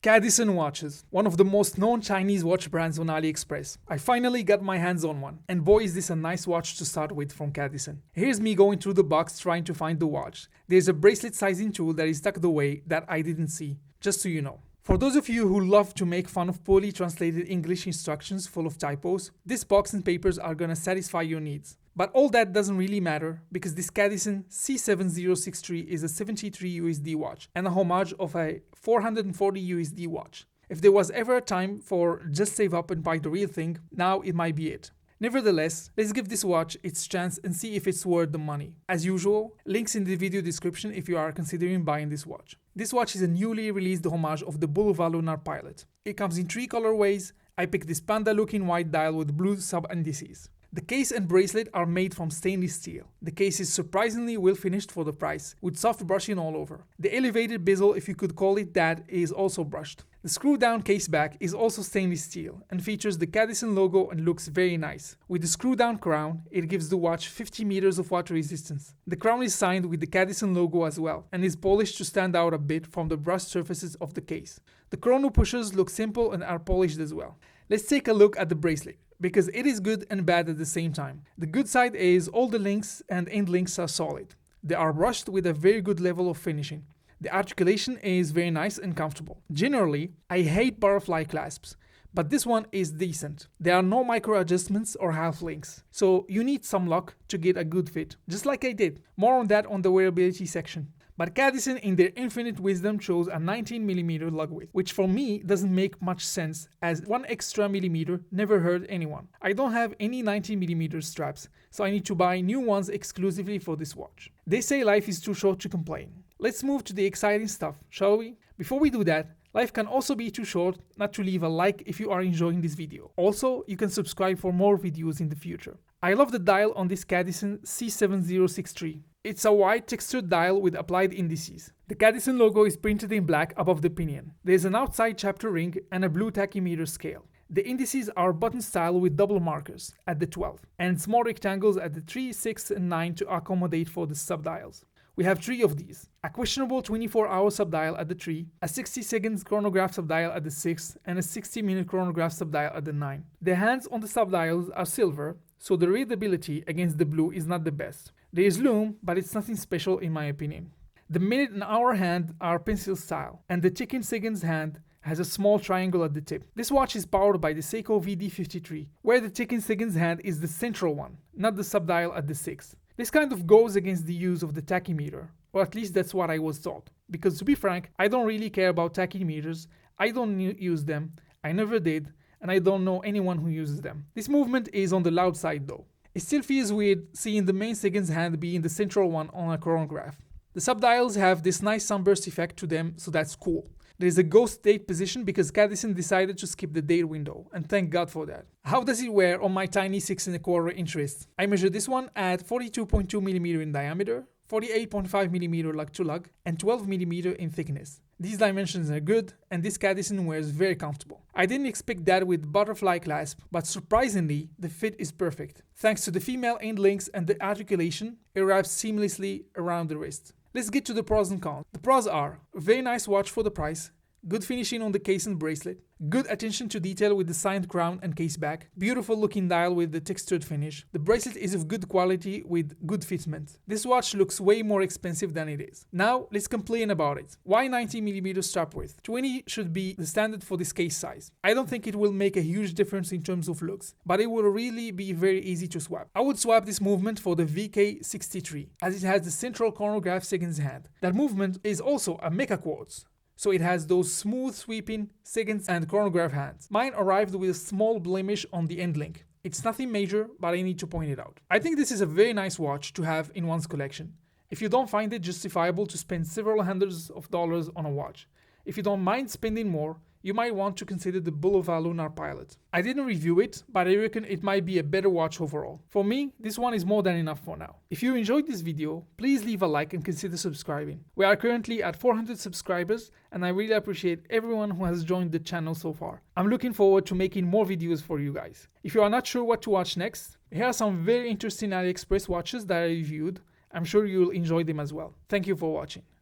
Cadisen watches, one of the most known Chinese watch brands on AliExpress. I finally got my hands on one, and boy is this a nice watch to start with from Cadisen. Here's me going through the box trying to find the watch. There's a bracelet sizing tool that is tucked away that I didn't see, just so you know. For those of you who love to make fun of poorly translated English instructions full of typos, this box and papers are gonna satisfy your needs. But all that doesn't really matter because this Cadisen C7063 is a 73 USD watch and a homage of a 440 USD watch. If there was ever a time for just save up and buy the real thing, now it might be it. Nevertheless, let's give this watch its chance and see if it's worth the money. As usual, links in the video description if you are considering buying this watch. This watch is a newly released homage of the Boulevard Lunar Pilot. It comes in 3 colorways. I picked this panda looking white dial with blue sub-indices. The case and bracelet are made from stainless steel. The case is surprisingly well finished for the price, with soft brushing all over. The elevated bezel, if you could call it that, is also brushed. The screw-down case back is also stainless steel and features the Cadisen logo and looks very nice. With the screw-down crown, it gives the watch 50 meters of water resistance. The crown is signed with the Cadisen logo as well and is polished to stand out a bit from the brushed surfaces of the case. The chrono pushers look simple and are polished as well. Let's take a look at the bracelet, because it is good and bad at the same time. The good side is all the links and end links are solid. They are brushed with a very good level of finishing. The articulation is very nice and comfortable. Generally, I hate butterfly clasps, but this one is decent. There are no micro adjustments or half links, so you need some luck to get a good fit, just like I did. More on that on the wearability section. But Cadisen in their infinite wisdom chose a 19mm lug width, which for me doesn't make much sense as 1 extra millimeter never hurt anyone. I don't have any 19mm straps, so I need to buy new ones exclusively for this watch. They say life is too short to complain. Let's move to the exciting stuff, shall we? Before we do that, life can also be too short not to leave a like if you are enjoying this video. Also, you can subscribe for more videos in the future. I love the dial on this Cadisen C7063. It's a white textured dial with applied indices. The Cadisen logo is printed in black above the pinion. There's an outside chapter ring and a blue tachymeter scale. The indices are button style with double markers at the 12 and small rectangles at the 3, 6 and 9 to accommodate for the subdials. We have 3 of these, a questionable 24-hour subdial at the 3, a 60 seconds chronograph subdial at the 6 and a 60-minute chronograph subdial at the 9. The hands on the subdials are silver, so the readability against the blue is not the best. There is lume, but it's nothing special in my opinion. The minute and hour hand are pencil style, and the chicken seconds hand has a small triangle at the tip. This watch is powered by the Seiko VD53, where the chicken seconds hand is the central one, not the subdial at the 6. This kind of goes against the use of the tachymeter, or at least that's what I was taught. Because to be frank, I don't really care about tachymeters, I don't use them, I never did, and I don't know anyone who uses them. This movement is on the loud side though. It still feels weird seeing the main seconds hand being the central one on a chronograph. The subdials have this nice sunburst effect to them, so that's cool. There is a ghost date position because Cadisen decided to skip the date window, and thank God for that. How does it wear on my tiny 6¼ inch wrist? I measured this one at 42.2mm in diameter, 48.5mm lug to lug, and 12mm in thickness. These dimensions are good, and this Cadisen wears very comfortable. I didn't expect that with butterfly clasp, but surprisingly, the fit is perfect. Thanks to the female end links and the articulation, it wraps seamlessly around the wrist. Let's get to the pros and cons. The pros are a very nice watch for the price, good finishing on the case and bracelet, good attention to detail with the signed crown and case back, beautiful looking dial with the textured finish. The bracelet is of good quality with good fitment. This watch looks way more expensive than it is. Now let's complain about it. Why 90mm strap width? 20 should be the standard for this case size. I don't think it will make a huge difference in terms of looks, but it will really be very easy to swap. I would swap this movement for the VK63 as it has the central chronograph seconds hand. That movement is also a mecha quartz, so it has those smooth sweeping seconds and chronograph hands. Mine arrived with a small blemish on the end link. It's nothing major, but I need to point it out. I think this is a very nice watch to have in one's collection. If you don't find it justifiable to spend several hundreds of dollars on a watch, if you don't mind spending more, you might want to consider the Boulevard Lunar Pilot. I didn't review it, but I reckon it might be a better watch overall. For me, this one is more than enough for now. If you enjoyed this video, please leave a like and consider subscribing. We are currently at 400 subscribers, and I really appreciate everyone who has joined the channel so far. I'm looking forward to making more videos for you guys. If you are not sure what to watch next, here are some very interesting AliExpress watches that I reviewed. I'm sure you'll enjoy them as well. Thank you for watching.